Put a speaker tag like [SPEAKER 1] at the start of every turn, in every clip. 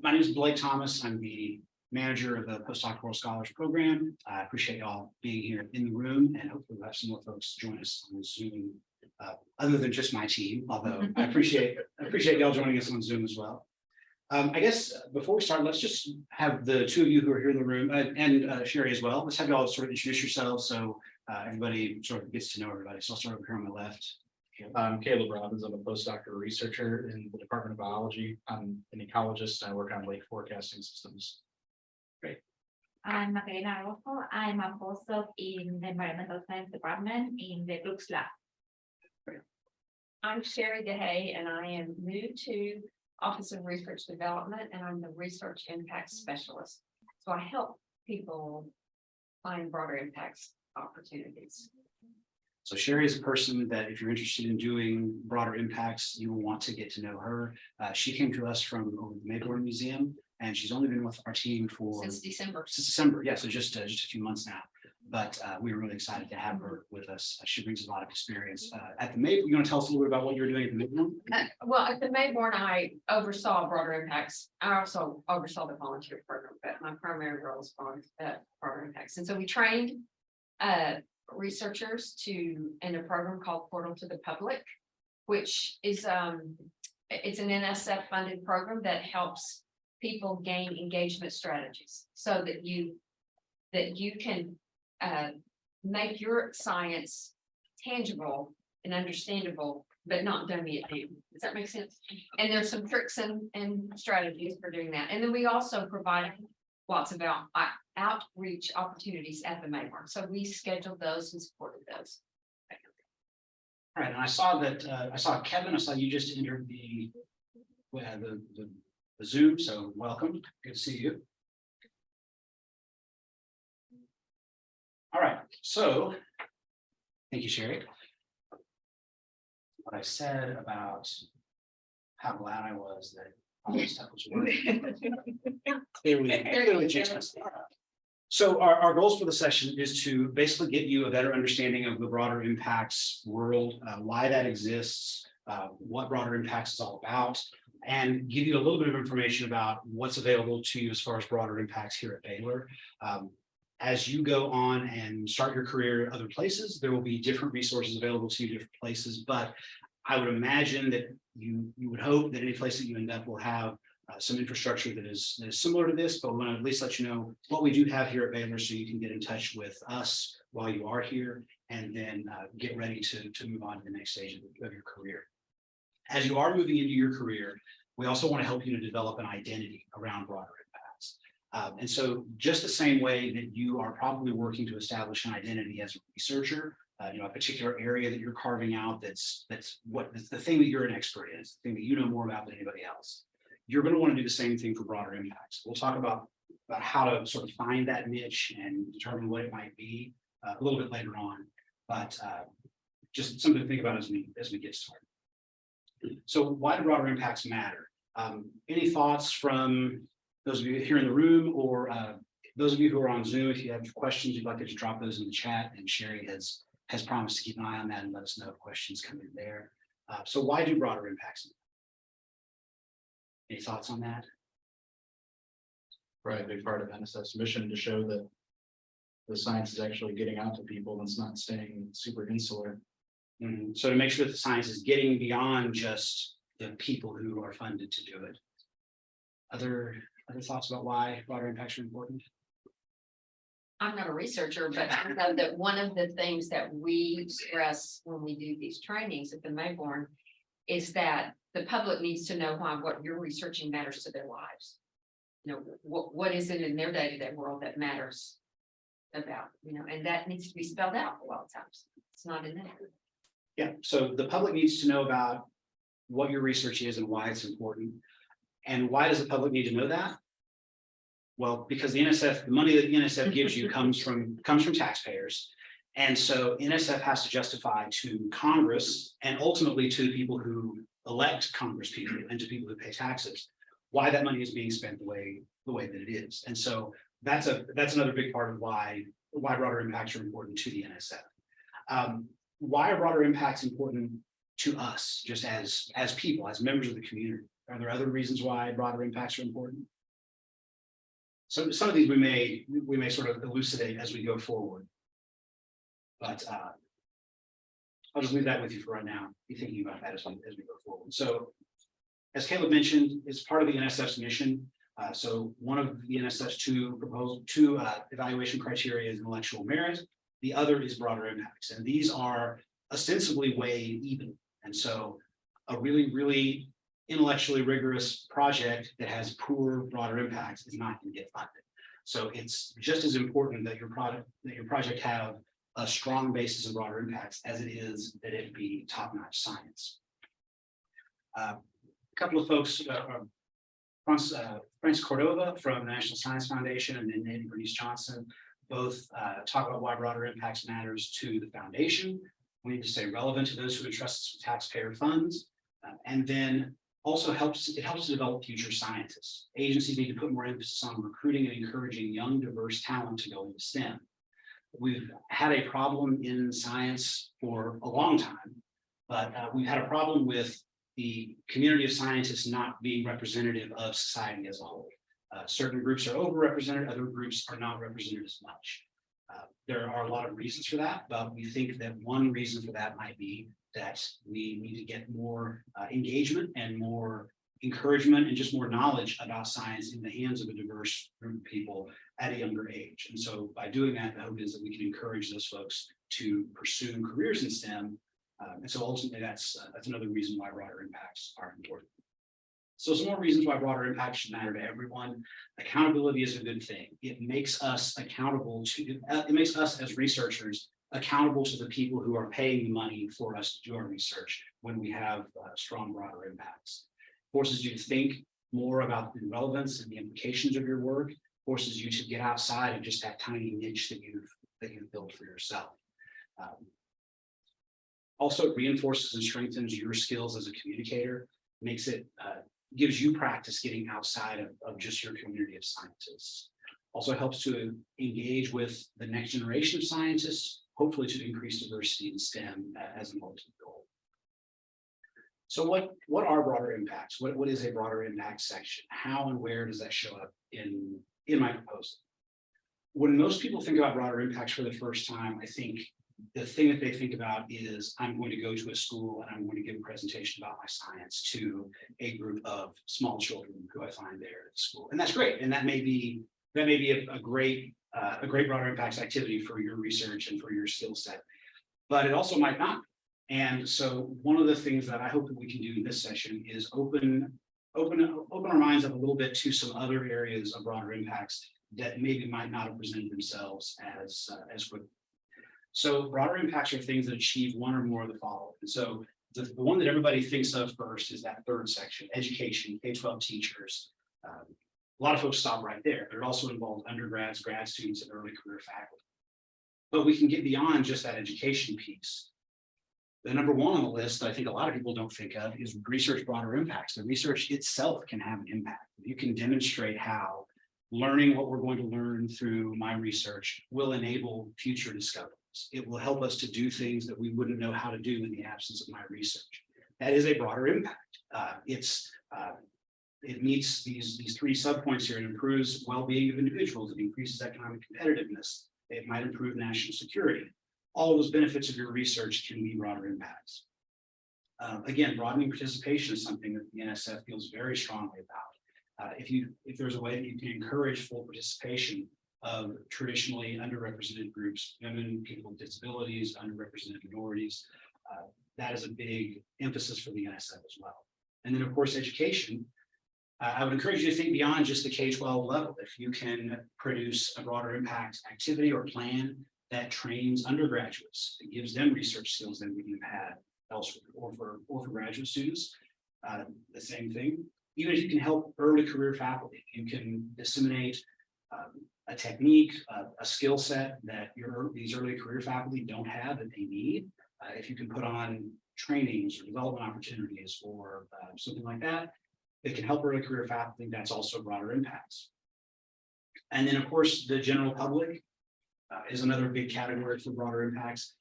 [SPEAKER 1] My name is Blake Thomas. I'm the manager of the Postdoctoral Scholars Program. I appreciate y'all being here in the room, and hopefully we'll have some more folks join us on Zoom, other than just my team, although I appreciate y'all joining us on Zoom as well. I guess before we start, let's just have the two of you who are here in the room, and Sherry as well. Let's have y'all sort of introduce yourselves so everybody sort of gets to know everybody. So I'll start over here on my left.
[SPEAKER 2] I'm Caleb Robbins. I'm a postdoctoral researcher in the Department of Biology. I'm an ecologist and I work on lake forecasting systems.
[SPEAKER 1] Great.
[SPEAKER 3] I'm Macarena Rojo. I'm a postdoc in the Environmental Science Department in the Brooks Lab.
[SPEAKER 4] I'm Sherry DeHay, and I am new to Office of Research Development, and I'm the Research Impact Specialist. So I help people find broader impacts opportunities.
[SPEAKER 1] So Sherry is a person that if you're interested in doing broader impacts, you will want to get to know her. She came to us from over the Baylor Museum, and she's only been with our team for
[SPEAKER 4] Since December.
[SPEAKER 1] Yeah, so just a few months now. But we were really excited to have her with us. She brings a lot of experience at the Mayborn. You want to tell us a little bit about what you're doing at the Mayborn?
[SPEAKER 4] Well, at the Mayborn, I oversaw broader impacts. I also oversaw the volunteer program, but my primary role is broader impacts. And so we trained researchers in a program called Portal to the Public, which is it's an NSF funded program that helps people gain engagement strategies so that you can make your science tangible and understandable, but not dummy it down. Does that make sense? And there's some tricks and strategies for doing that. And then we also provide lots of outreach opportunities at the Mayborn. So we scheduled those and supported those.
[SPEAKER 1] All right, and I saw Kevin. I saw you just entered the Zoom. So welcome. Good to see you. All right, so thank you, Sherry. What I said about how glad I was that all this stuff was working. Clearly changed my story. So our goals for the session is to basically get you a better understanding of the broader impacts world, why that exists, what broader impacts is all about, and give you a little bit of information about what's available to you as far as broader impacts here at Baylor. As you go on and start your career other places, there will be different resources available to you, different places, but I would imagine that you would hope that any place that you end up will have some infrastructure that is similar to this, but we want to at least let you know what we do have here at Baylor so you can get in touch with us while you are here and then get ready to move on to the next stage of your career. As you are moving into your career, we also want to help you to develop an identity around broader impacts. And so just the same way that you are probably working to establish an identity as a researcher, a particular area that you're carving out that's the thing that you're an expert in, it's the thing that you know more about than anybody else. You're going to want to do the same thing for broader impacts. We'll talk about how to sort of find that niche and determine what it might be a little bit later on, but just something to think about as we get started. So why do broader impacts matter? Any thoughts from those of you here in the room or those of you who are on Zoom? If you have questions, you'd like to just drop those in the chat, and Sherry has promised to keep an eye on that and let us know if questions come in there. So why do broader impacts matter? Any thoughts on that?
[SPEAKER 2] Right, a big part of NSF's mission to show that the science is actually getting out to people and it's not staying super insular.
[SPEAKER 1] So to make sure that the science is getting beyond just the people who are funded to do it. Other thoughts about why broader impacts are important?
[SPEAKER 4] I'm not a researcher, but I know that one of the things that we stress when we do these trainings at the Mayborn is that the public needs to know why what you're researching matters to their lives. What is it in their day-to-day world that matters about, and that needs to be spelled out a lot of times. It's not in there.
[SPEAKER 1] Yeah, so the public needs to know about what your research is and why it's important. And why does the public need to know that? Well, because the money that the NSF gives you comes from taxpayers. And so NSF has to justify to Congress and ultimately to the people who elect Congress people and to people who pay taxes why that money is being spent the way that it is. And so that's another big part of why broader impacts are important to the NSF. Why are broader impacts important to us just as people, as members of the community? Are there other reasons why broader impacts are important? So some of these we may sort of elucidate as we go forward. But I'll just leave that with you for right now. Be thinking about that as we go forward. So as Caleb mentioned, it's part of the NSF's mission. So one of the NSF's two evaluation criteria is intellectual merit. The other is broader impacts, and these are ostensibly weighed even. And so a really, really intellectually rigorous project that has poor broader impacts is not going to get funded. So it's just as important that your project have a strong basis of broader impacts as it is that it be top-notch science. A couple of folks, Francis Cordova from the National Science Foundation and then Nancy Bernice Johnson, both talk about why broader impacts matters to the foundation. We need to stay relevant to those who entrust us with taxpayer funds, and then also helps to develop future scientists. Agencies need to put more emphasis on recruiting and encouraging young, diverse talent to go into STEM. We've had a problem in science for a long time, but we've had a problem with the community of scientists not being representative of society as a whole. Certain groups are overrepresented, other groups are not represented as much. There are a lot of reasons for that, but we think that one reason for that might be that we need to get more engagement and more encouragement and just more knowledge about science in the hands of a diverse group of people at a younger age. And so by doing that, the hope is that we can encourage those folks to pursue careers in STEM. And so ultimately, that's another reason why broader impacts are important. So some more reasons why broader impacts should matter to everyone. Accountability is a good thing. It makes us accountable to, it makes us as researchers accountable to the people who are paying the money for us to do our research when we have strong broader impacts. Forces you to think more about the relevance and the implications of your work, forces you to get outside of just that tiny niche that you've built for yourself. Also reinforces and strengthens your skills as a communicator, makes it gives you practice getting outside of just your community of scientists. Also helps to engage with the next generation of scientists, hopefully to increase diversity in STEM as an ultimate goal. So what are broader impacts? What is a broader impact section? How and where does that show up in my proposal? When most people think about broader impacts for the first time, I think the thing that they think about is I'm going to go to a school and I'm going to give a presentation about my science to a group of small children who I find there at the school. And that's great. And that may be a great broader impacts activity for your research and for your skill set, but it also might not. And so one of the things that I hope that we can do in this session is open our minds up a little bit to some other areas of broader impacts that maybe might not have presented themselves as quickly. So broader impacts are things that achieve one or more of the following. And so the one that everybody thinks of first is that third section, education, K-12 teachers. A lot of folks stop right there, but it also involves undergrads, grad students, and early career faculty. But we can get beyond just that education piece. The number one on the list that I think a lot of people don't think of is research broader impacts. The research itself can have an impact. You can demonstrate how learning what we're going to learn through my research will enable future discoveries. It will help us to do things that we wouldn't know how to do in the absence of my research. That is a broader impact. It meets these three subpoints here. It improves well-being of individuals. It increases economic competitiveness. It might improve national security. All those benefits of your research can be broader impacts. Again, broadening participation is something that the NSF feels very strongly about. If there's a way that you can encourage full participation of traditionally underrepresented groups, women, people with disabilities, underrepresented minorities, that is a big emphasis for the NSF as well. And then of course, education. I would encourage you to think beyond just the K-12 level. If you can produce a broader impact activity or plan that trains undergraduates, it gives them research skills that we have had elsewhere, or for graduate students, the same thing. Even if you can help early career faculty, you can disseminate a technique, a skill set that these early career faculty don't have that they need. If you can put on trainings or development opportunities or something like that, it can help early career faculty. That's also broader impacts. And then of course, the general public is another big category for broader impacts.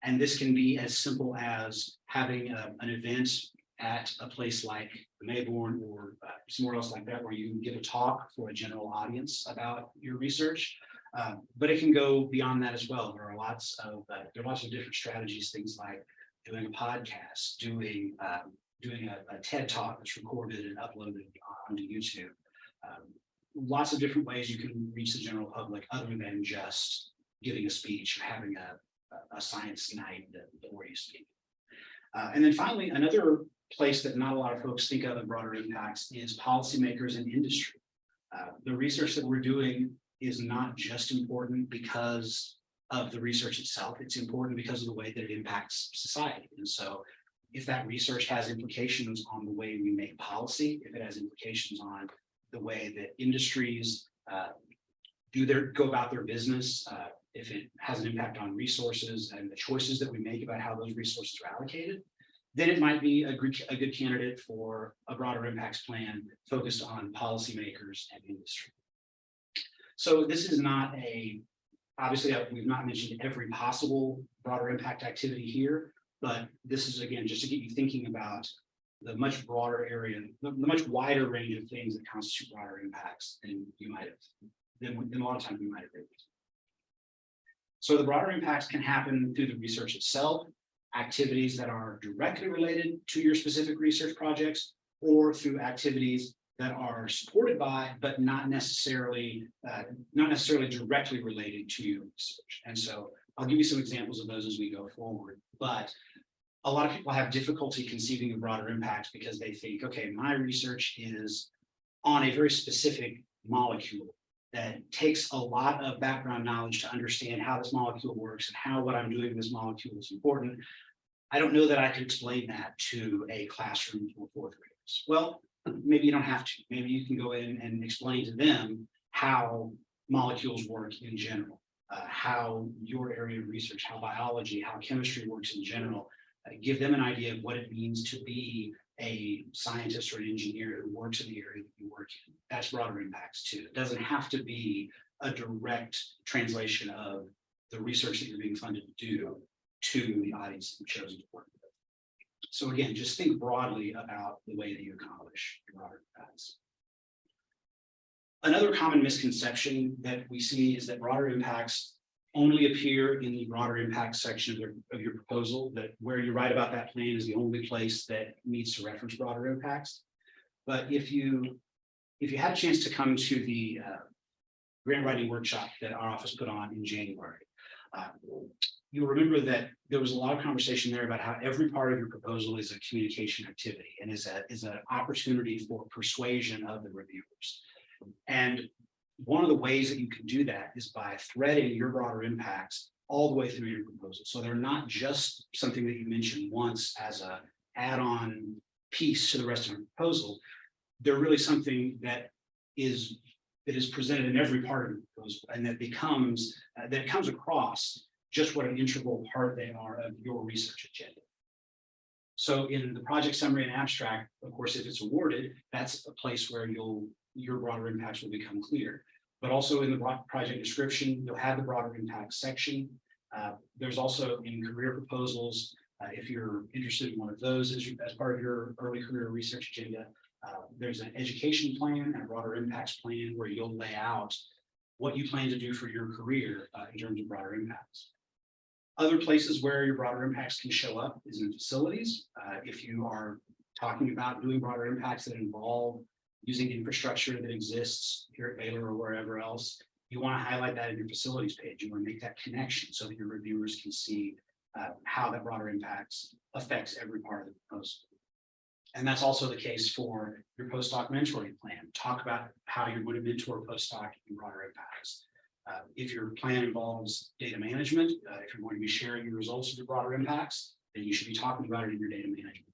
[SPEAKER 1] And this can be as simple as having an event at a place like the Mayborn or somewhere else like that, where you can give a talk for a general audience about your research. But it can go beyond that as well. There are lots of different strategies, things like doing a podcast, doing a TED talk that's recorded and uploaded onto YouTube. Lots of different ways you can reach the general public other than just giving a speech or having a science night where you speak. And then finally, another place that not a lot of folks think of in broader impacts is policymakers and industry. The research that we're doing is not just important because of the research itself. It's important because of the way that it impacts society. And so if that research has implications on the way we make policy, if it has implications on the way that industries go about their business, if it has an impact on resources and the choices that we make about how those resources are allocated, then it might be a good candidate for a broader impacts plan focused on policymakers and industry. So this is not obviously we've not mentioned every possible broader impact activity here, but this is again, just to get you thinking about the much broader area, the much wider range of things that constitute broader impacts than a lot of times we might have realized. So the broader impacts can happen through the research itself, activities that are directly related to your specific research projects, or through activities that are supported by, but not necessarily directly related to your research. And so I'll give you some examples of those as we go forward. But a lot of people have difficulty conceiving of broader impacts because they think, okay, my research is on a very specific molecule that takes a lot of background knowledge to understand how this molecule works and how what I'm doing with this molecule is important. I don't know that I could explain that to a classroom for fourth graders. Well, maybe you don't have to. Maybe you can go in and explain to them how molecules work in general, how your area of research, how biology, how chemistry works in general. Give them an idea of what it means to be a scientist or an engineer who works in the area that you work in. That's broader impacts too. It doesn't have to be a direct translation of the research that you're being funded to do to the audience that you've chosen to work with. So again, just think broadly about the way that you accomplish your broader impacts. Another common misconception that we see is that broader impacts only appear in the broader impact section of your proposal, that where you write about that plan is the only place that needs to reference broader impacts. But if you had a chance to come to the grant writing workshop that our office put on in January, you'll remember that there was a lot of conversation there about how every part of your proposal is a communication activity and is an opportunity for persuasion of the reviewers. And one of the ways that you can do that is by threading your broader impacts all the way through your proposal. So they're not just something that you mention once as a add-on piece to the rest of your proposal. They're really something that is presented in every part of the proposal, and that comes across just what an integral part they are of your research agenda. So in the project summary and abstract, of course, if it's awarded, that's a place where your broader impacts will become clear. But also in the project description, you'll have the broader impact section. There's also in career proposals, if you're interested in one of those as part of your early career research agenda, there's an education plan and a broader impacts plan where you'll lay out what you plan to do for your career in terms of broader impacts. Other places where your broader impacts can show up is in facilities. If you are talking about doing broader impacts that involve using infrastructure that exists here at Baylor or wherever else, you want to highlight that in your facilities page. You want to make that connection so that your reviewers can see how that broader impacts affects every part of the proposal. And that's also the case for your postdoc mentoring plan. Talk about how you're going to mentor postdoc in broader impacts. If your plan involves data management, if you're going to be sharing your results of your broader impacts, then you should be talking about it in your data management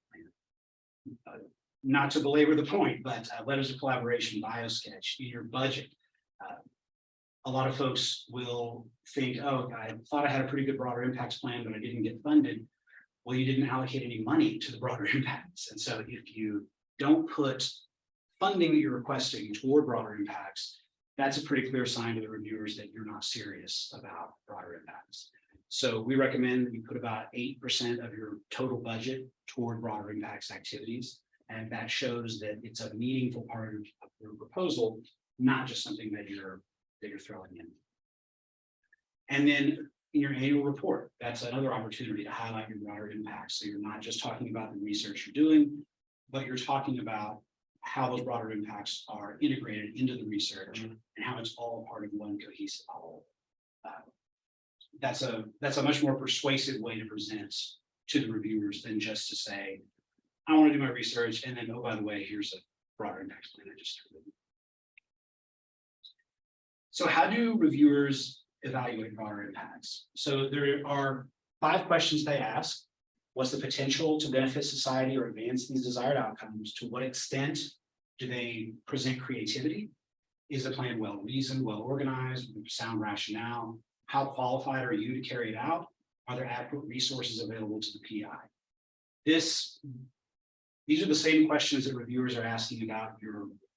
[SPEAKER 1] plan. Not to belabor the point, but letters of collaboration, BioSketch, in your budget. A lot of folks will think, oh, I thought I had a pretty good broader impacts plan, but I didn't get funded. Well, you didn't allocate any money to the broader impacts. And so if you don't put funding that you're requesting toward broader impacts, that's a pretty clear sign to the reviewers that you're not serious about broader impacts. So we recommend that you put about 8% of your total budget toward broader impacts activities. And that shows that it's a meaningful part of your proposal, not just something that you're throwing in. And then in your annual report, that's another opportunity to highlight your broader impacts. So you're not just talking about the research you're doing, but you're talking about how those broader impacts are integrated into the research and how it's all part of one cohesive whole. That's a much more persuasive way to present to the reviewers than just to say, I want to do my research, and then, oh, by the way, here's a broader impacts plan I just threw in. So how do reviewers evaluate broader impacts? So there are 5 questions they ask. What's the potential to benefit society or advance these desired outcomes? To what extent do they present creativity? Is the plan well reasoned, well organized, with sound rationale? How qualified are you to carry it out? Are there adequate resources available to the PI? These are the same questions that reviewers are asking about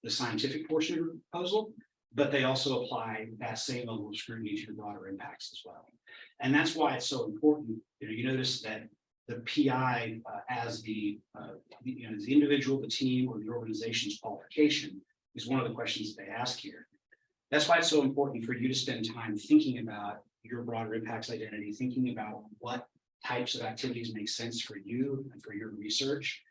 [SPEAKER 1] the scientific portion of your proposal, but they also apply that same level of scrutiny to your broader impacts as well. And that's why it's so important. You notice that the PI as the individual, the team, or the organization's qualification is one of the questions they ask here. That's why it's so important for you to spend time thinking about your broader impacts identity, thinking about what types of activities make sense for you and for your research,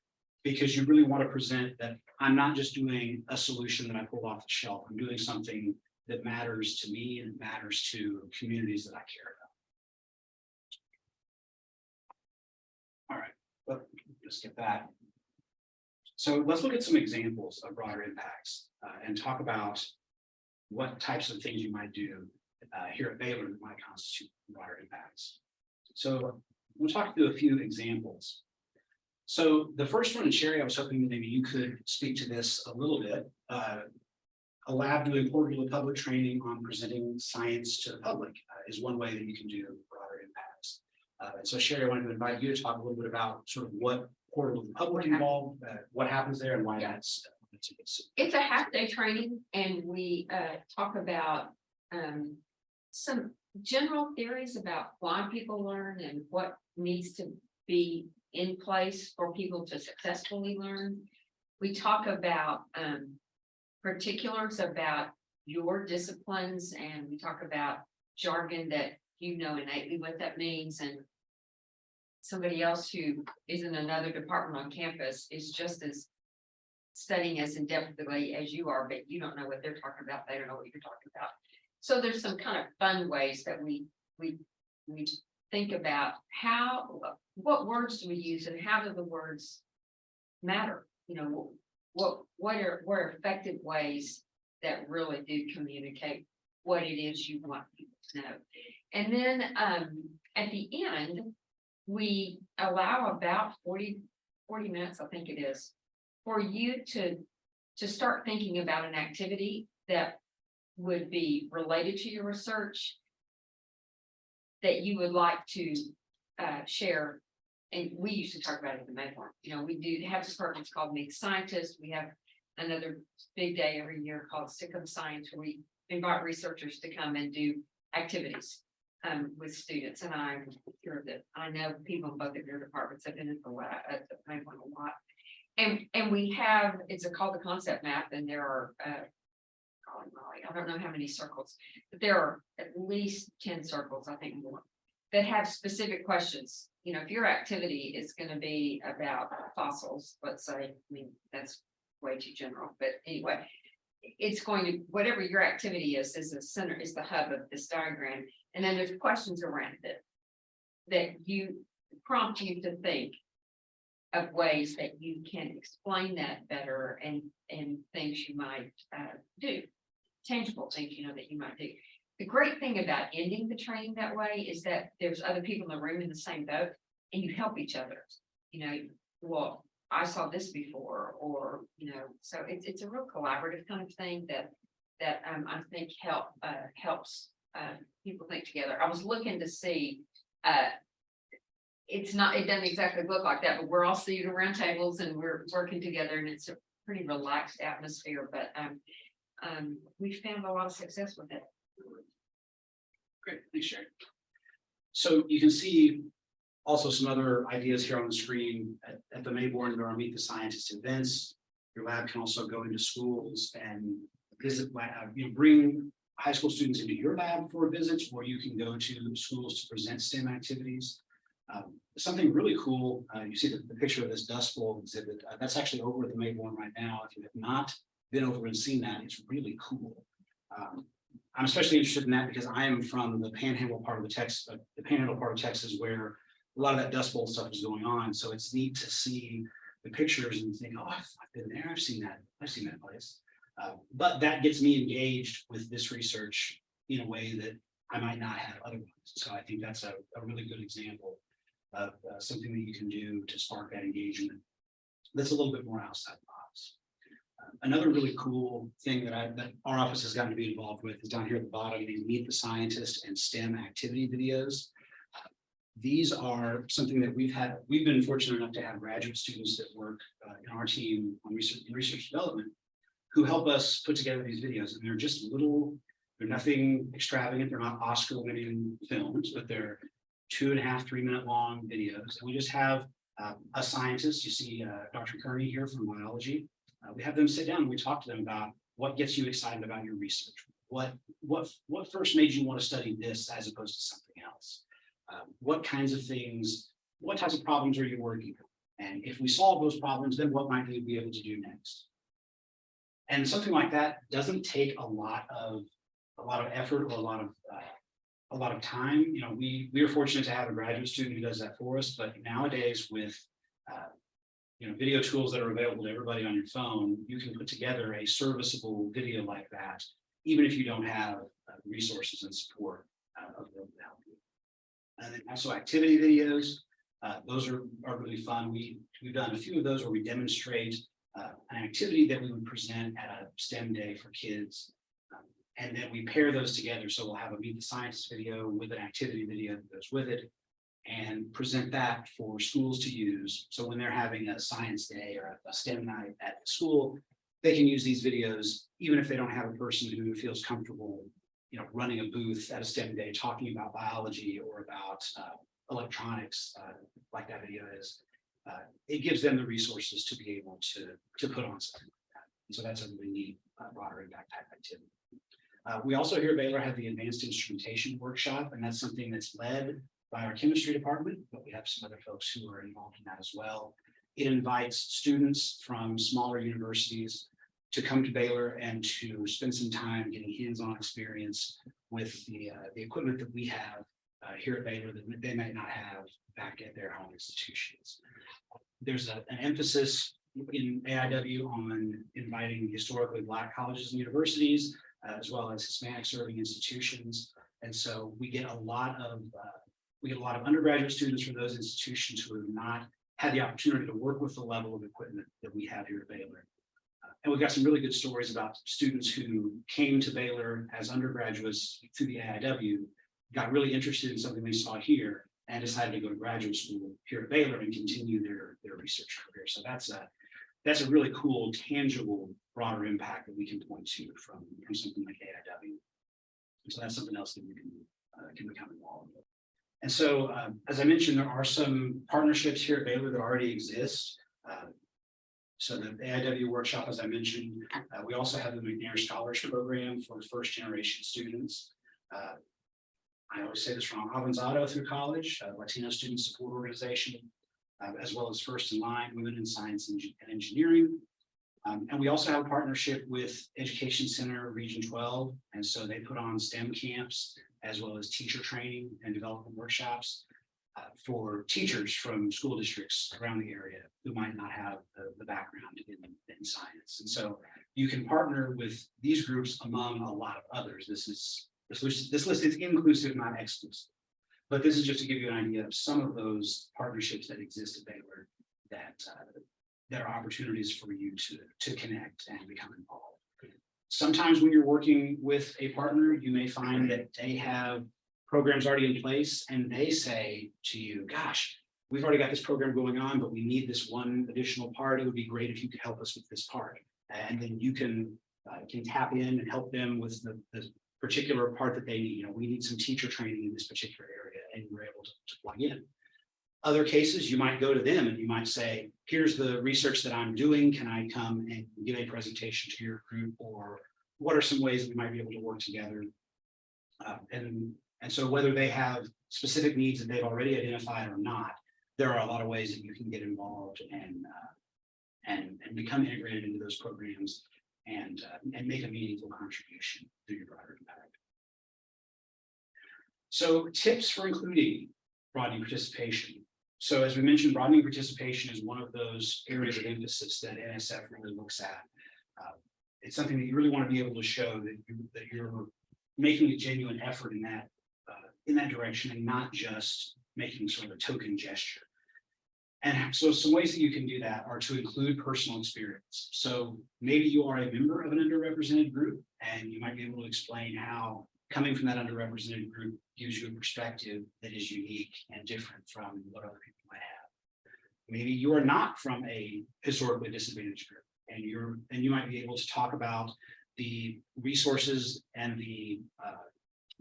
[SPEAKER 1] because you really want to present that I'm not just doing a solution that I pulled off the shelf. I'm doing something that matters to me and matters to communities that I care about. All right, let's get that. So let's look at some examples of broader impacts and talk about what types of things you might do here at Baylor that might constitute broader impacts. So we'll talk through a few examples. So the first one, and Sherry, I was hoping that maybe you could speak to this a little bit. A lab doing quarterly public training on presenting science to the public is one way that you can do broader impacts. So Sherry, I wanted to invite you to talk a little bit about sort of what quarterly public involved, what happens there, and why that's
[SPEAKER 4] It's a half-day training, and we talk about some general theories about why people learn and what needs to be in place for people to successfully learn. We talk about particulars about your disciplines, and we talk about jargon that you know innately what that means, and somebody else who is in another department on campus is just as studying as in-depthly as you are, but you don't know what they're talking about. They don't know what you're talking about. So there's some kind of fun ways that we think about what words do we use and how do the words matter? What are effective ways that really do communicate what it is you want people to know. And then at the end, we allow about 40 minutes, I think it is, for you to start thinking about an activity that would be related to your research that you would like to share. And we used to talk about it in the main one. We do have departments called Meet Scientists. We have another big day every year called Sick of Science, where we invite researchers to come and do activities with students. And I'm sure that I know people in both of your departments have been in for a while, at the main one a lot. And we have, it's called the concept map, and there are, I don't know how many circles, but there are at least 10 circles, I think more, that have specific questions. If your activity is going to be about fossils, let's say, that's way too general, but anyway, it's going to, whatever your activity is the center, is the hub of this diagram. And then there's questions around it that you prompt you to think of ways that you can explain that better, and things you might do, tangible things that you might do. The great thing about ending the training that way is that there's other people in the room in the same boat, and you help each other. Well, I saw this before, or so it's a real collaborative kind of thing that I think helps people think together. I was looking to see. It doesn't exactly look like that, but we're all seated around tables and we're working together, and it's a pretty relaxed atmosphere, but we found a lot of success with it.
[SPEAKER 1] Great, thanks, Sherry. So you can see also some other ideas here on the screen. At the Mayborn, there are Meet the Scientist events. Your lab can also go into schools and visit, bring high school students into your lab for visits, or you can go to schools to present STEM activities. Something really cool, you see the picture of this Dust Bowl exhibit. That's actually over at the Mayborn right now. If you have not been over and seen that, it's really cool. I'm especially interested in that because I am from the Panhandle part of Texas, where a lot of that Dust Bowl stuff is going on. So it's neat to see the pictures and think, oh, I've been there, I've seen that place. But that gets me engaged with this research in a way that I might not have otherwise. So I think that's a really good example of something that you can do to spark that engagement. That's a little bit more outside the box. Another really cool thing that our office has gotten to be involved with is down here at the bottom, these Meet the Scientist and STEM activity videos. These are something that we've been fortunate enough to have graduate students that work in our team on research development who help us put together these videos. And they're just they're nothing extravagant. They're not Oscar-winning films, but they're 2.5, 3 minute long videos. And we just have a scientist. You see Dr. Kearney here from biology. We have them sit down and we talk to them about what gets you excited about your research. What first made you want to study this as opposed to something else? What kinds of things, what types of problems are you working on? And if we solve those problems, then what might we be able to do next? And something like that doesn't take a lot of effort or a lot of time. You know, we are fortunate to have a graduate student who does that for us. But nowadays, with video tools that are available to everybody on your phone, you can put together a serviceable video like that, even if you don't have resources and support available to help you. And then also activity videos. Those are really fun. We've done a few of those where we demonstrate an activity that we would present at a STEM day for kids. And then we pair those together. So we'll have a Meet the Scientist video with an activity video that goes with it and present that for schools to use. So when they're having a science day or a STEM night at the school, they can use these videos, even if they don't have a person who feels comfortable, running a booth at a STEM day, talking about biology or about electronics, like that video is. It gives them the resources to be able to put on something like that. And so that's a really neat broader impact type activity. We also here at Baylor have the Advanced Instrumentation Workshop, and that's something that's led by our chemistry department, but we have some other folks who are involved in that as well. It invites students from smaller universities to come to Baylor and to spend some time getting hands-on experience with the equipment that we have here at Baylor that they might not have back at their home institutions. There's an emphasis in AIW on inviting historically Black colleges and universities, as well as Hispanic serving institutions. And so we get a lot of undergraduate students from those institutions who have not had the opportunity to work with the level of equipment that we have here at Baylor. And we've got some really good stories about students who came to Baylor as undergraduates through the AIW, got really interested in something they saw here, and decided to go to graduate school here at Baylor and continue their research career. So that's a really cool, tangible, broader impact that we can point to from something like AIW. And so that's something else that we can become involved with. And so, as I mentioned, there are some partnerships here at Baylor that already exist. So the AIW workshop, as I mentioned, we also have the McNair Scholarship Program for first generation students. I always say this wrong, Avanzado through college, Latino Student Support Organization, as well as First in Line, Women in Science and Engineering. And we also have a partnership with Education Center Region 12. And so they put on STEM camps, as well as teacher training and development workshops for teachers from school districts around the area who might not have the background in science. And so you can partner with these groups among a lot of others. This list is inclusive, not exclusive. But this is just to give you an idea of some of those partnerships that exist at Baylor that are opportunities for you to connect and become involved. Sometimes when you're working with a partner, you may find that they have programs already in place and they say to you, gosh, we've already got this program going on, but we need this one additional part. It would be great if you could help us with this part. And then you can tap in and help them with the particular part that they need. We need some teacher training in this particular area. and you're able to plug in. Other cases, you might go to them and you might say, here's the research that I'm doing. Can I come and give a presentation to your group? Or what are some ways that we might be able to work together? And so whether they have specific needs that they've already identified or not, there are a lot of ways that you can get involved and become integrated into those programs and make a meaningful contribution through your broader impact. So tips for including broadening participation. So as we mentioned, broadening participation is one of those areas of emphasis that NSF really looks at. It's something that you really want to be able to show that you're making a genuine effort in that direction and not just making sort of a token gesture. And so some ways that you can do that are to include personal experience. So maybe you are a member of an underrepresented group and you might be able to explain how coming from that underrepresented group gives you a perspective that is unique and different from what other people might have. Maybe you are not from a historically disadvantaged group and you might be able to talk about the resources and the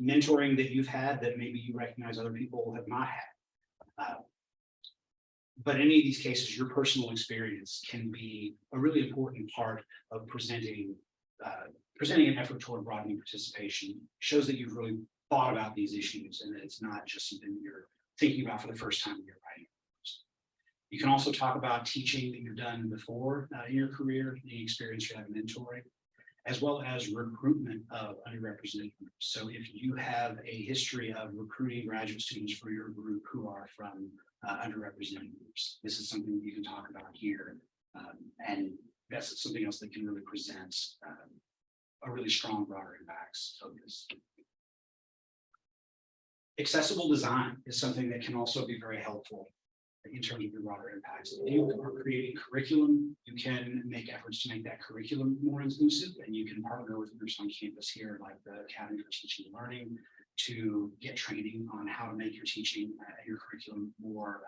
[SPEAKER 1] mentoring that you've had that maybe you recognize other people have not had. But in any of these cases, your personal experience can be a really important part of presenting an effort toward broadening participation. Shows that you've really thought about these issues and that it's not just something that you're thinking about for the first time in your writing. You can also talk about teaching that you've done before in your career, the experience you have in mentoring, as well as recruitment of underrepresented groups. So if you have a history of recruiting graduate students for your group who are from underrepresented groups, this is something that you can talk about here. And that's something else that can really present a really strong broader impacts focus. Accessible design is something that can also be very helpful in terms of your broader impacts. If you are creating curriculum, you can make efforts to make that curriculum more inclusive, and you can partner with groups on campus here, like the Academy for Teaching and Learning, to get training on how to make your teaching and your curriculum more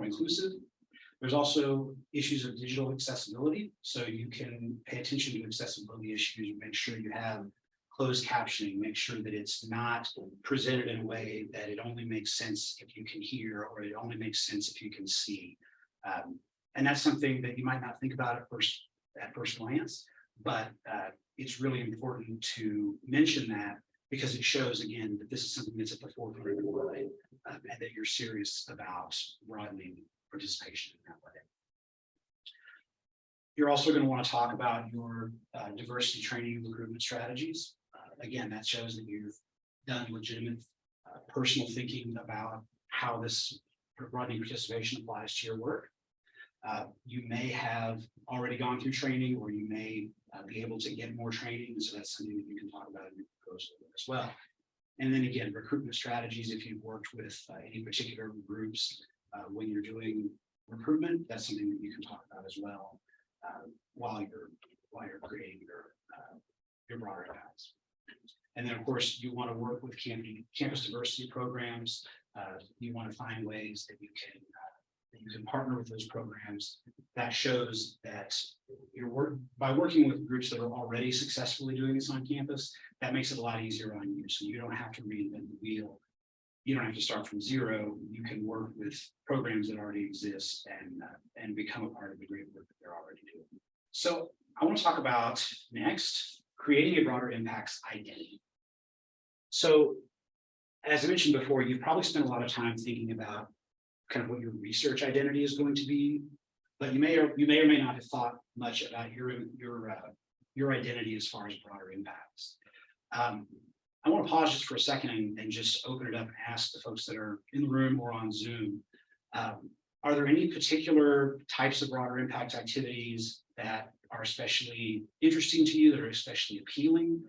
[SPEAKER 1] inclusive. There's also issues of digital accessibility, so you can pay attention to accessibility issues and make sure you have closed captioning, make sure that it's not presented in a way that it only makes sense if you can hear, or it only makes sense if you can see. And that's something that you might not think about at first glance, but it's really important to mention that because it shows, again, that this is something that's at the forefront of your mind and that you're serious about broadening participation in that way. You're also going to want to talk about your diversity training and recruitment strategies. Again, that shows that you've done legitimate personal thinking about how this broadening participation applies to your work. You may have already gone through training, or you may be able to get more training. So that's something that you can talk about in your proposal as well. And then again, recruitment strategies, if you've worked with any particular groups when you're doing recruitment, that's something that you can talk about as well while you're creating your broader impacts. And then, of course, you want to work with campus diversity programs. You want to find ways that you can partner with those programs. That shows that by working with groups that are already successfully doing this on campus, that makes it a lot easier on you. So you don't have to reinvent the wheel. You don't have to start from zero. You can work with programs that already exist and become a part of the great work that they're already doing. So I want to talk about next, creating a broader impacts identity. So as I mentioned before, you've probably spent a lot of time thinking about kind of what your research identity is going to be, but you may or may not have thought much about your identity as far as broader impacts. I want to pause just for a second and just open it up and ask the folks that are in the room or on Zoom, are there any particular types of broader impact activities that are especially interesting to you, that are especially appealing?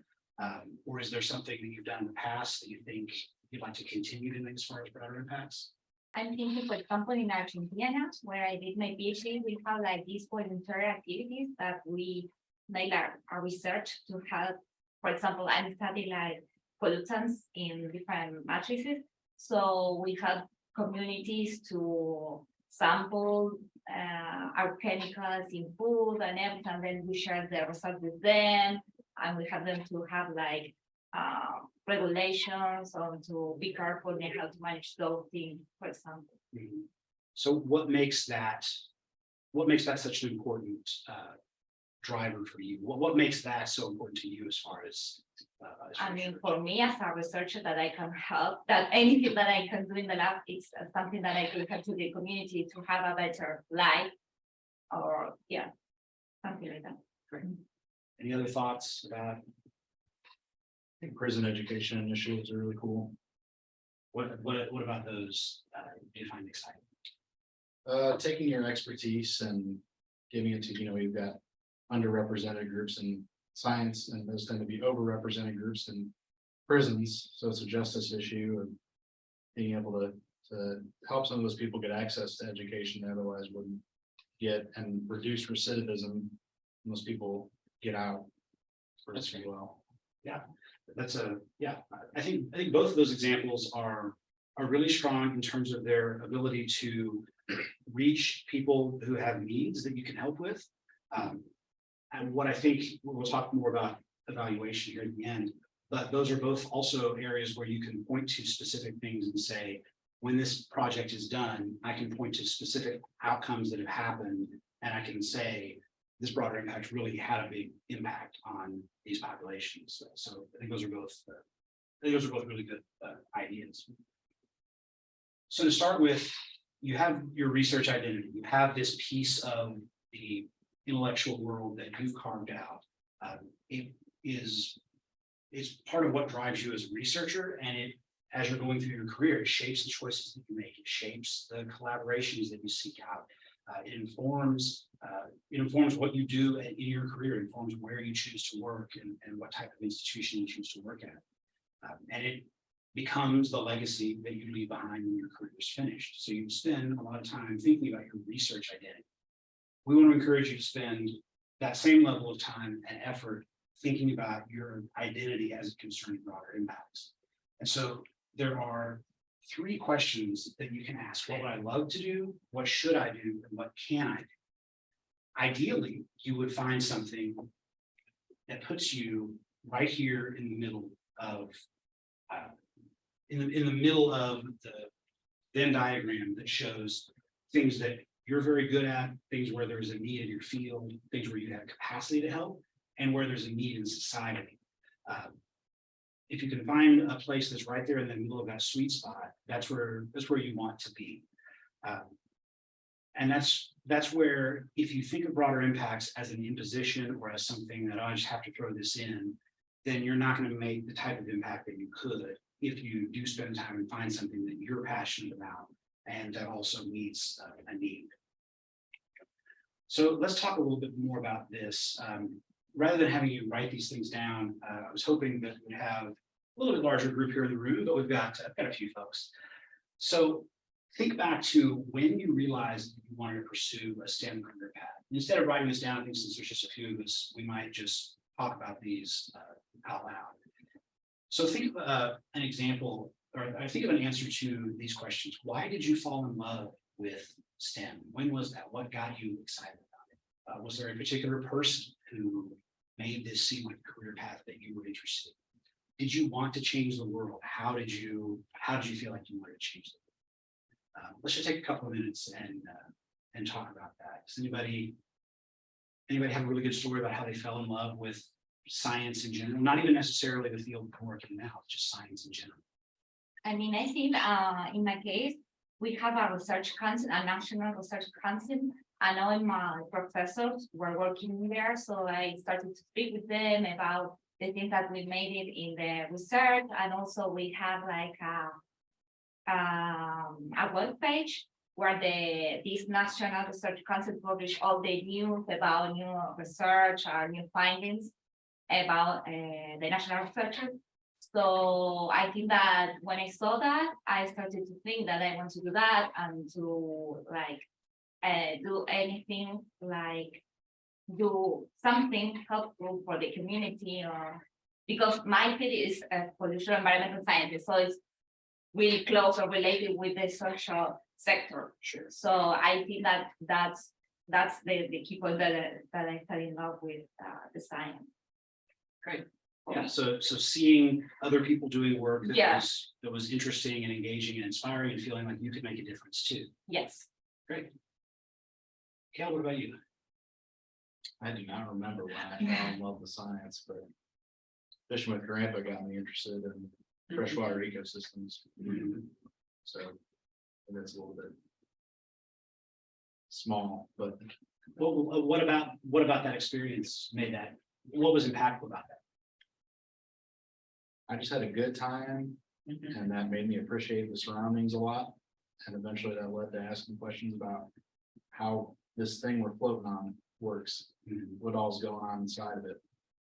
[SPEAKER 1] Or is there something that you've done in the past that you think you'd like to continue to make as far as broader impacts?
[SPEAKER 3] I'm thinking, for example, in Argentina, where I did my PhD, we have like these voluntary activities that we make our research to help. For example, I'm studying like pollutants in different matrices. So we help communities to sample our chemicals in food and everything, and then we share the results with them, and we have them to have like regulations or to be careful in how to manage those things, for example.
[SPEAKER 1] So what makes that such an important driver for you? What makes that so important to you as far as?
[SPEAKER 3] I mean, for me as a researcher that I can help, that anything that I can do in the lab is something that I can help to the community to have a better life. Or, yeah, something like that.
[SPEAKER 1] Any other thoughts about
[SPEAKER 2] I think prison education initiatives are really cool.
[SPEAKER 1] what about those do you find exciting?
[SPEAKER 2] Taking your expertise and giving it to, you've got underrepresented groups in science, and those tend to be overrepresented groups in prisons, so it's a justice issue, and being able to help some of those people get access to education they otherwise wouldn't get, and reduce recidivism. Most people get out. That's really well.
[SPEAKER 1] Yeah, I think both of those examples are really strong in terms of their ability to reach people who have needs that you can help with. And what I think we'll talk more about evaluation here at the end, but those are both also areas where you can point to specific things and say, when this project is done, I can point to specific outcomes that have happened, and I can say this broader impact really had a big impact on these populations. So I think those are both really good ideas. So to start with, you have your research identity. You have this piece of the intellectual world that you've carved out. It's part of what drives you as a researcher, and as you're going through your career, it shapes the choices that you make. It shapes the collaborations that you seek out. It informs what you do in your career. It informs where you choose to work and what type of institution you choose to work at. And it becomes the legacy that you leave behind when your career is finished. So you spend a lot of time thinking about your research identity. We want to encourage you to spend that same level of time and effort thinking about your identity as it concerns broader impacts. And so there are 3 questions that you can ask. What would I love to do? What should I do? And what can I do? Ideally, you would find something that puts you right here in the middle of in the middle of the Venn diagram that shows things that you're very good at, things where there's a need in your field, things where you have capacity to help, and where there's a need in society. If you can find a place that's right there in the middle of that sweet spot, that's where you want to be. And that's where, if you think of broader impacts as an imposition or as something that I just have to throw this in, then you're not going to make the type of impact that you could if you do spend time and find something that you're passionate about and that also meets a need. So let's talk a little bit more about this. Rather than having you write these things down, I was hoping that we'd have a little bit larger group here in the room, but I've got a few folks. So think back to when you realized that you wanted to pursue a STEM career path. Instead of writing this down, I think since there's just a few of us, we might just talk about these out loud. So think of an example, or I think of an answer to these questions. Why did you fall in love with STEM? When was that? What got you excited about it? Was there a particular person who made this seem like a career path that you were interested in? Did you want to change the world? How did you feel like you wanted to change the world? Let's just take a couple of minutes and talk about that. Does anybody have a really good story about how they fell in love with science in general? Not even necessarily the field of work now, just science in general.
[SPEAKER 3] I mean, I think in my case, we have a research council, a national research council, and all my professors were working there. So I started to speak with them about the things that we made it in the research. And also we have like a web page where this national research council publish all the news about new research or new findings about the national researchers. So I think that when I saw that, I started to think that I want to do that and to like do anything, like do something helpful for the community, or because my field is pollution environmental scientist, so it's really close or related with the social sector.
[SPEAKER 1] Sure.
[SPEAKER 3] So I think that that's the key point that I fell in love with the science.
[SPEAKER 4] Great.
[SPEAKER 1] Yeah, so seeing other people doing work
[SPEAKER 3] Yeah.
[SPEAKER 1] that was interesting and engaging and inspiring and feeling like you could make a difference too.
[SPEAKER 3] Yes.
[SPEAKER 1] Great. Cal, what about you?
[SPEAKER 2] I do not remember when I fell in love with science, but fishing with grandpa got me interested in freshwater ecosystems. So that's a little bit small, but
[SPEAKER 1] What about that experience made that, what was impactful about that?
[SPEAKER 2] I just had a good time and that made me appreciate the surroundings a lot. And eventually that led to asking questions about how this thing we're floating on works, what all's going on inside of it.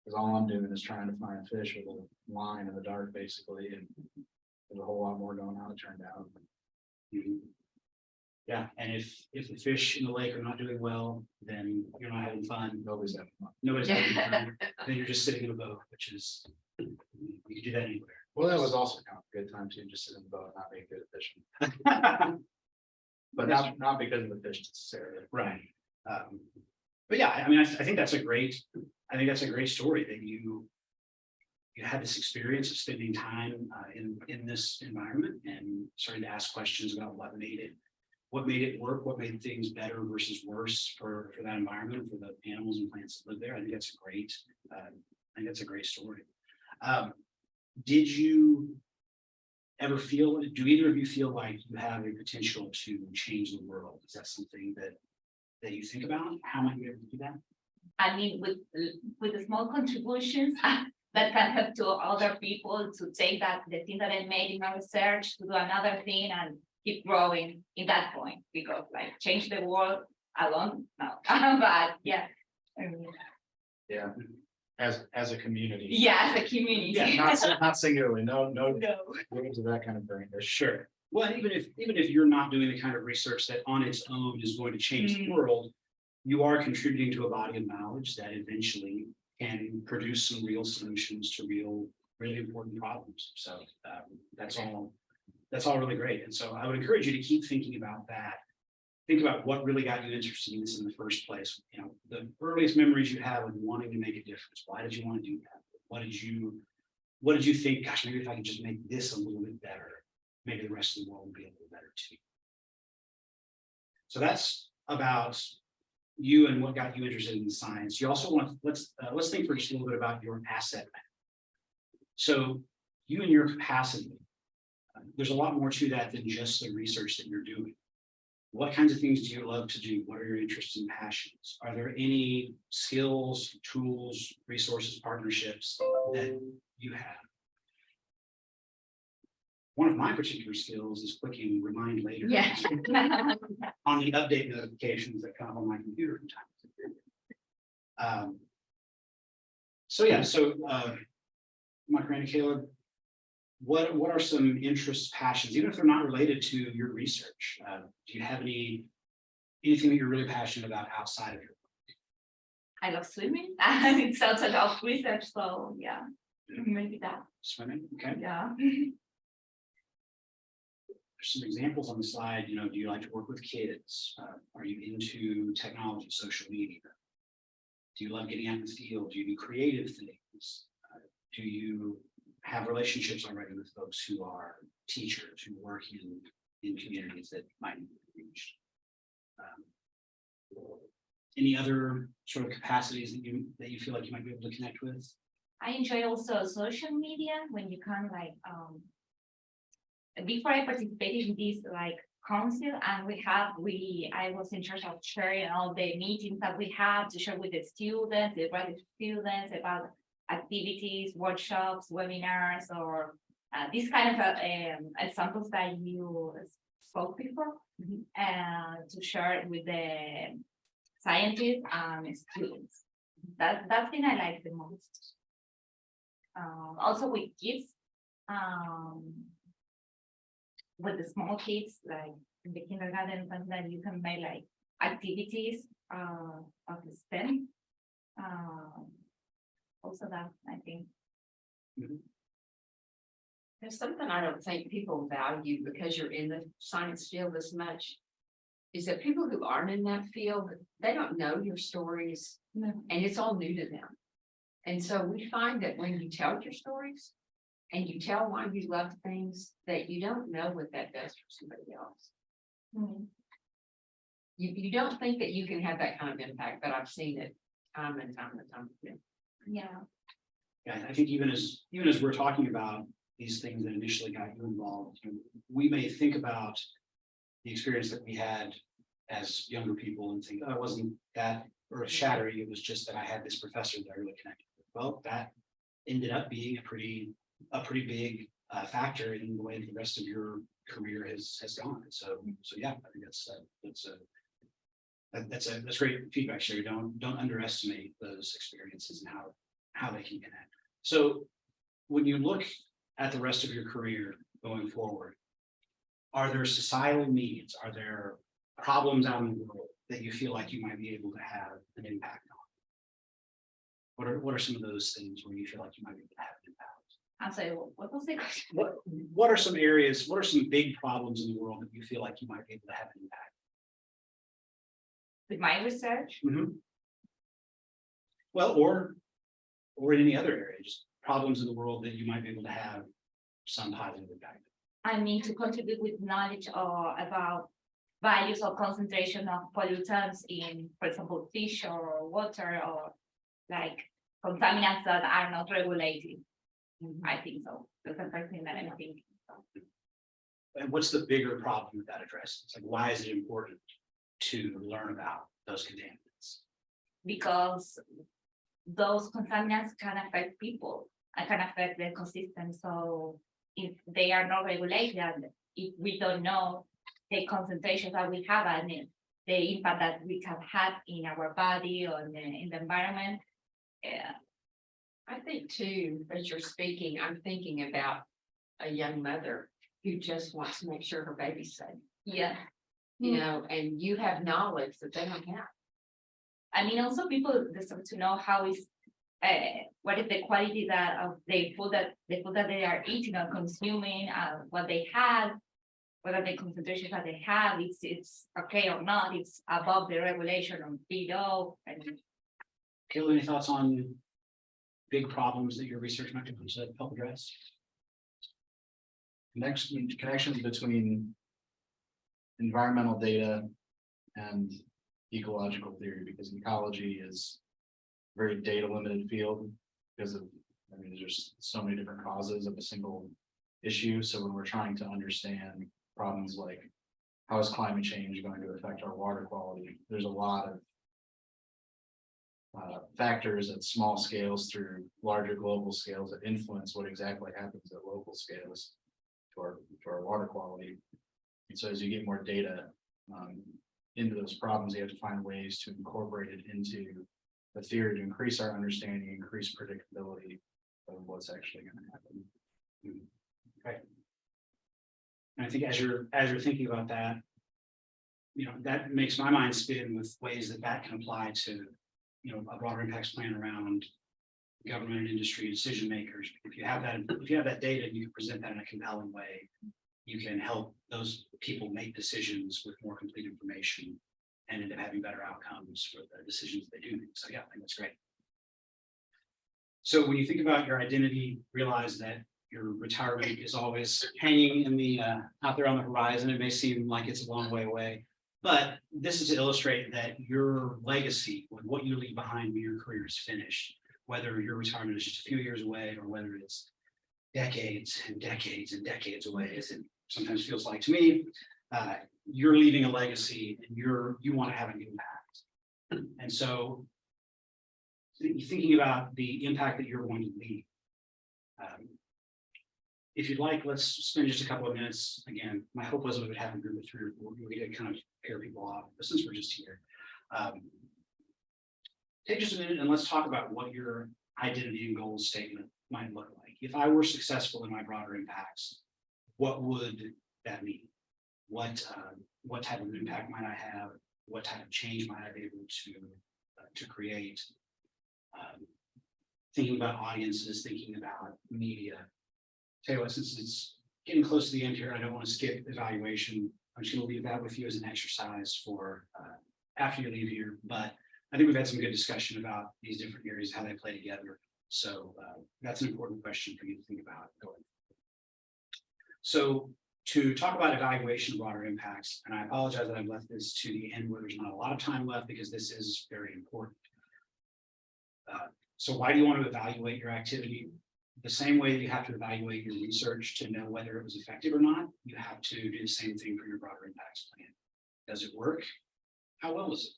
[SPEAKER 2] Because all I'm doing is trying to find fish with a line in the dark, basically, and there's a whole lot more going on, it turned out.
[SPEAKER 1] Yeah, and if the fish in the lake are not doing well, then you're not having fun.
[SPEAKER 2] Nobody's having fun.
[SPEAKER 1] Nobody's having fun. Then you're just sitting in a boat, which is, you can do that anywhere.
[SPEAKER 2] Well, that was also kind of a good time too, just sit in the boat and not being good at fishing. But not because of the fish necessarily.
[SPEAKER 1] Right. But yeah, I mean, I think that's a great story that you had this experience of spending time in this environment and starting to ask questions about what made it work, what made things better versus worse for that environment, for the animals and plants that live there. I think that's a great story. Did you ever feel, do either of you feel like you have a potential to change the world? Is that something that you think about? How might you ever do that?
[SPEAKER 3] I mean, with the small contributions that can help to other people to take the thing that I made in my research to do another thing and keep growing in that point, because like change the world alone, no, but yeah.
[SPEAKER 2] Yeah, as a community.
[SPEAKER 3] Yeah, as a community.
[SPEAKER 1] Yeah,
[SPEAKER 2] Not singularly, no
[SPEAKER 3] No.
[SPEAKER 2] to that kind of thing.
[SPEAKER 1] Sure. Well, even if you're not doing the kind of research that on its own is going to change the world, you are contributing to a body of knowledge that eventually can produce some real solutions to really important problems. So that's all really great. And so I would encourage you to keep thinking about that. Think about what really got you interested in this in the first place. You know, the earliest memories you have of wanting to make a difference. Why did you want to do that? What did you think? Gosh, maybe if I could just make this a little bit better, maybe the rest of the world would be a little better too. So that's about you and what got you interested in the science. You also want to let's think for just a little bit about your asset map. So you and your capacity, there's a lot more to that than just the research that you're doing. What kinds of things do you love to do? What are your interests and passions? Are there any skills, tools, resources, partnerships that you have? One of my particular skills is clicking remind later.
[SPEAKER 3] Yeah.
[SPEAKER 1] On the update notifications that come up on my computer from time to time. So Mike, Randy, Caleb, what are some interests, passions, even if they're not related to your research? Do you have anything that you're really passionate about outside of your work?
[SPEAKER 3] I love swimming. It's also a lot of research, so yeah, maybe that.
[SPEAKER 1] Swimming, okay.
[SPEAKER 3] Yeah.
[SPEAKER 1] There's some examples on the slide. You know, do you like to work with kids? Are you into technology, social media? Do you love getting out in the field? Do you do creative things? Do you have relationships already with folks who are teachers who work in communities that might be reached? Any other sort of capacities that you feel like you might be able to connect with?
[SPEAKER 3] I enjoy also social media when you can like before I participated in this like council, and I was in charge of sharing all the meetings that we have to share with the students, the graduate students about activities, workshops, webinars, or this kind of examples that you spoke before, and to share with the scientists and students. That's thing I like the most. Also with kids, with the small kids, like in the kindergarten, something that you can make like activities of the STEM. Also that, I think.
[SPEAKER 4] There's something I don't think people value because you're in the science field as much. Is that people who aren't in that field, they don't know your stories,
[SPEAKER 3] No.
[SPEAKER 4] and it's all new to them. And so we find that when you tell your stories and you tell why you love things, that you don't know what that does for somebody else.
[SPEAKER 3] Mhm.
[SPEAKER 4] You don't think that you can have that kind of impact, but I've seen it time and time and time again.
[SPEAKER 3] Yeah,
[SPEAKER 1] Yeah, I think even as we're talking about these things that initially got you involved, we may think about the experience that we had as younger people and think, oh, it wasn't that earth shattering. It was just that I had this professor that I really connected with. Well, that ended up being a pretty big factor in the way that the rest of your career has gone. So yeah, I think that's great feedback, Sherry. Don't underestimate those experiences and how they can connect. So when you look at the rest of your career going forward, are there societal needs? Are there problems out in the world that you feel like you might be able to have an impact on? What are some of those things where you feel like you might be able to have an impact?
[SPEAKER 3] I'm sorry, what was the question?
[SPEAKER 1] What are some areas, what are some big problems in the world that you feel like you might be able to have an impact?
[SPEAKER 3] With my research?
[SPEAKER 1] Well, or in any other area, just problems in the world that you might be able to have some positive impact.
[SPEAKER 3] I mean, to contribute with knowledge or about values or concentration of pollutants in, for example, fish or water or like contaminants that are not regulated. I think so. That's the first thing that I'm thinking.
[SPEAKER 1] And what's the bigger problem that addresses? Like, why is it important to learn about those contaminants?
[SPEAKER 3] Because those contaminants can affect people and can affect the ecosystem. So if they are not regulated, and if we don't know the concentrations that we have and the impact that we can have in our body or in the environment, yeah.
[SPEAKER 4] I think too, as you're speaking, I'm thinking about a young mother who just wants to make sure her baby's safe,
[SPEAKER 3] Yeah.
[SPEAKER 4] you know, and you have knowledge that they don't have.
[SPEAKER 3] I mean, also people deserve to know how is what is the quality that of the food that they are eating or consuming, what they have, what are the concentrations that they have, it's okay or not, it's above the regulation or below. And
[SPEAKER 1] Caleb, any thoughts on big problems that your research might be able to help address?
[SPEAKER 2] Connections between environmental data and ecological theory, because ecology is a very data limited field because of, I mean, there's so many different causes of a single issue. So when we're trying to understand problems like how is climate change going to affect our water quality, there's a lot of factors at small scales through larger global scales that influence what exactly happens at local scales to our water quality. And so as you get more data into those problems, you have to find ways to incorporate it into the theory to increase our understanding, increase predictability of what's actually going to happen.
[SPEAKER 1] Right. And I think as you're thinking about that, that makes my mind spin with ways that can apply to, a broader impacts plan around government and industry decision makers. If you have that data and you can present that in a compelling way, you can help those people make decisions with more complete information and end up having better outcomes for the decisions they do. So yeah, I think that's great. So when you think about your identity, realize that your retirement is always hanging in the out there on the horizon. It may seem like it's a long way away, but this is to illustrate that your legacy, what you leave behind when your career is finished, whether your retirement is just a few years away or whether it's decades and decades and decades away, as it sometimes feels like to me, you're leaving a legacy and you want to have an impact. And so thinking about the impact that you're going to leave, if you'd like, let's spend just a couple of minutes. Again, my hope was we would have a group of 3 or 4. We could kind of pair people off, but since we're just here, take just a minute and let's talk about what your identity and goals statement might look like. If I were successful in my broader impacts, what would that mean? What type of impact might I have? What type of change might I be able to create? Thinking about audiences, thinking about media. Tell you what, since it's getting close to the end here, I don't want to skip evaluation. I'm just going to leave that with you as an exercise for after you leave here. But I think we've had some good discussion about these different areas, how they play together. So that's an important question for you to think about going. So to talk about evaluation of broader impacts, and I apologize that I've left this to the end where there's not a lot of time left because this is very important. So why do you want to evaluate your activity? The same way that you have to evaluate your research to know whether it was effective or not, you have to do the same thing for your broader impacts plan. Does it work? How well is it?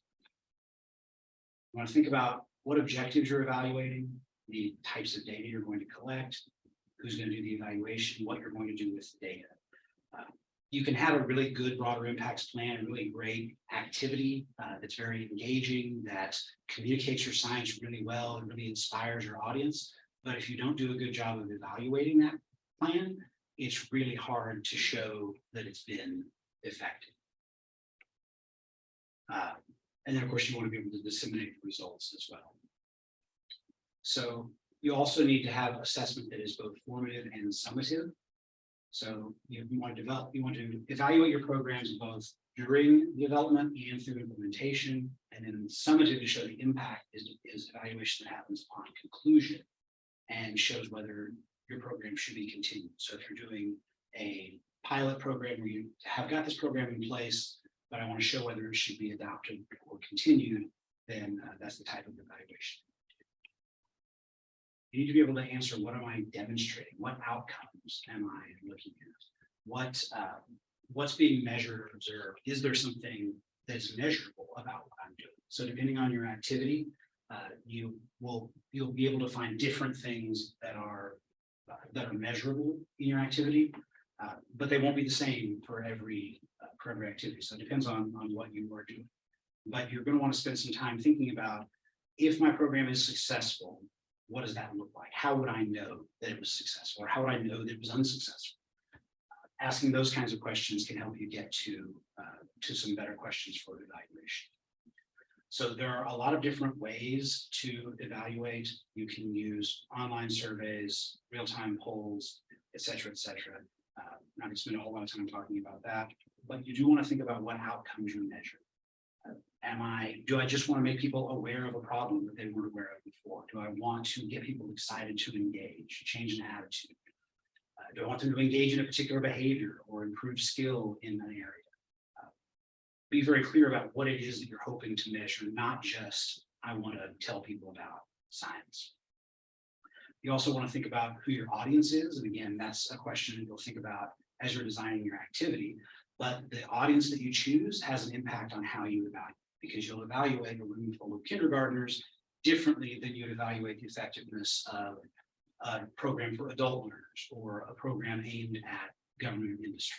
[SPEAKER 1] You want to think about what objectives you're evaluating, the types of data you're going to collect, who's going to do the evaluation, what you're going to do with the data. You can have a really good broader impacts plan, a really great activity that's very engaging, that communicates your science really well and really inspires your audience. But if you don't do a good job of evaluating that plan, it's really hard to show that it's been effective. And then, of course, you want to be able to disseminate the results as well. So you also need to have assessment that is both formative and summative. So you want to evaluate your programs both during development and through implementation, and then summative to show the impact is evaluation that happens upon conclusion and shows whether your program should be continued. So if you're doing a pilot program where you have got this program in place, but I want to show whether it should be adopted or continued, then that's the type of evaluation. You need to be able to answer, what am I demonstrating? What outcomes am I looking at? What's being measured or observed? Is there something that's measurable about what I'm doing? So depending on your activity, you'll be able to find different things that are measurable in your activity, but they won't be the same for every activity. So it depends on what you are doing. But you're going to want to spend some time thinking about, if my program is successful, what does that look like? How would I know that it was successful, or how would I know that it was unsuccessful? Asking those kinds of questions can help you get to some better questions for evaluation. So there are a lot of different ways to evaluate. You can use online surveys, real-time polls, et cetera, et cetera. I'm not going to spend a whole lot of time talking about that, but you do want to think about what outcomes you measure. Do I just want to make people aware of a problem that they weren't aware of before? Do I want to get people excited to engage, change an attitude? Do I want them to engage in a particular behavior or improve skill in an area? Be very clear about what it is that you're hoping to measure, not just, I want to tell people about science. You also want to think about who your audience is. And again, that's a question that you'll think about as you're designing your activity. But the audience that you choose has an impact on how you evaluate, because you'll evaluate a room full of kindergartners differently than you'd evaluate the effectiveness of a program for adult learners or a program aimed at government and industry.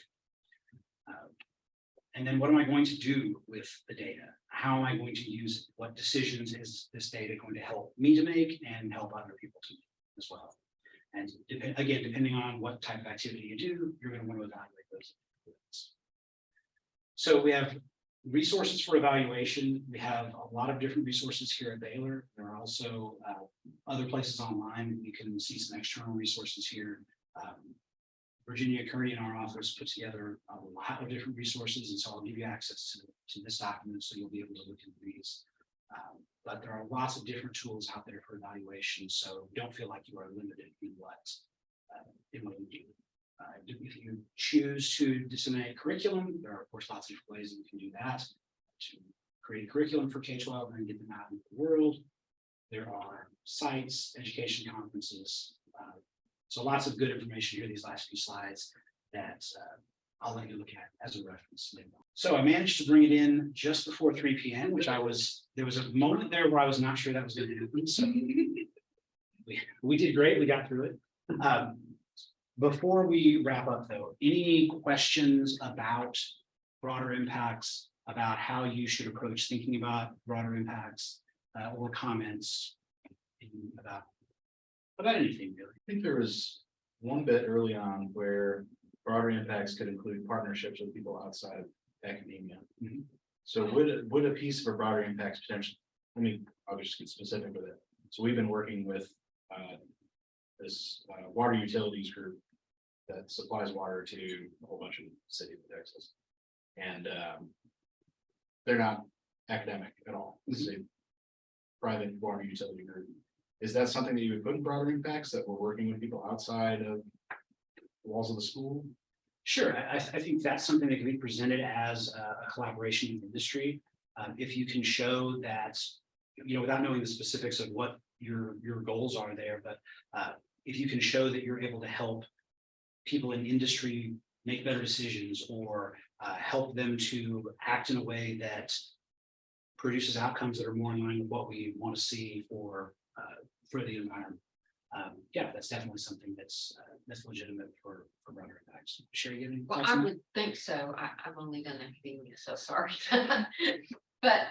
[SPEAKER 1] And then what am I going to do with the data? How am I going to use it? What decisions is this data going to help me to make and help other people to make as well? And again, depending on what type of activity you do, you're going to want to evaluate those. So we have resources for evaluation. We have a lot of different resources here at Baylor. There are also other places online. You can see some external resources here. Virginia Kearney in our office put together a lot of different resources, and so I'll give you access to this document so you'll be able to look into these. But there are lots of different tools out there for evaluation, so don't feel like you are limited in what you do. If you choose to disseminate curriculum, there are of course lots of different ways that you can do that. To create a curriculum for K-12 and get them out into the world. There are sites, education conferences. So lots of good information here, these last few slides that I'll let you look at as a reference later on. So I managed to bring it in just before 3 p.m., which there was a moment there where I was not sure that was going to happen. So we did great, we got through it. Before we wrap up though, any questions about broader impacts, about how you should approach thinking about broader impacts, or comments about anything really?
[SPEAKER 2] I think there was one bit early on where broader impacts could include partnerships with people outside of academia.
[SPEAKER 1] Mm-hmm.
[SPEAKER 2] So would a piece of a broader impacts potentially, I'll just get specific with it. So we've been working with this water utilities group that supplies water to a whole bunch of cities in Texas. And they're not academic at all. This is a private water utility group. Is that something that you would put in broader impacts, that we're working with people outside of the walls of the school?
[SPEAKER 1] Sure, I think that's something that can be presented as a collaboration in the industry. If you can show that, without knowing the specifics of what your goals are there, but if you can show that you're able to help people in industry make better decisions, or help them to act in a way that produces outcomes that are more in line with what we want to see for the environment. Yeah, that's definitely something that's legitimate for broader impacts. Sherry, you have any
[SPEAKER 4] Well,
[SPEAKER 1] thoughts
[SPEAKER 4] I
[SPEAKER 1] on that?
[SPEAKER 4] would think so. I've only done academia, so sorry. But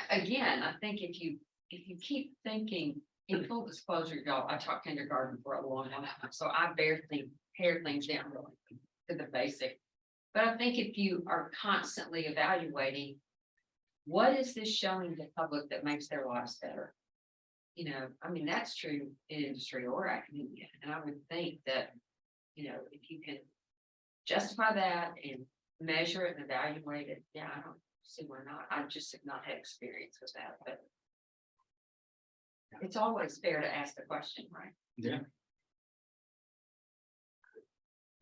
[SPEAKER 4] again, I think if you keep thinking, in full disclosure, y'all, I taught kindergarten for a long time, so I pare things down really to the basic. But I think if you are constantly evaluating, what is this showing the public that makes their lives better? I mean, that's true in industry or academia, and I would think that, if you can justify that and measure it and evaluate it, yeah, I don't see why not. I just have not had experience with that, but it's always fair to ask the question, right?
[SPEAKER 1] Yeah.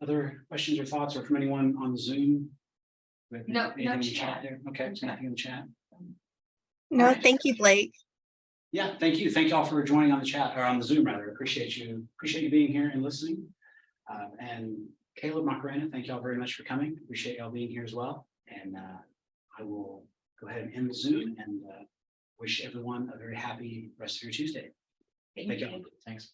[SPEAKER 1] Other questions or thoughts, or from anyone on Zoom?
[SPEAKER 4] No
[SPEAKER 1] Anything in the
[SPEAKER 4] chat.
[SPEAKER 1] there? Okay, so nothing in the chat.
[SPEAKER 5] No,
[SPEAKER 1] Alright.
[SPEAKER 5] thank you, Blake.
[SPEAKER 1] Yeah, thank you. Thank you all for joining on the chat, or on the Zoom rather. Appreciate you being here and listening. And Caleb, Macarena, thank you all very much for coming. Appreciate y'all being here as well. And I will go ahead and end the Zoom and wish everyone a very happy rest of your Tuesday. Thank you. Thanks.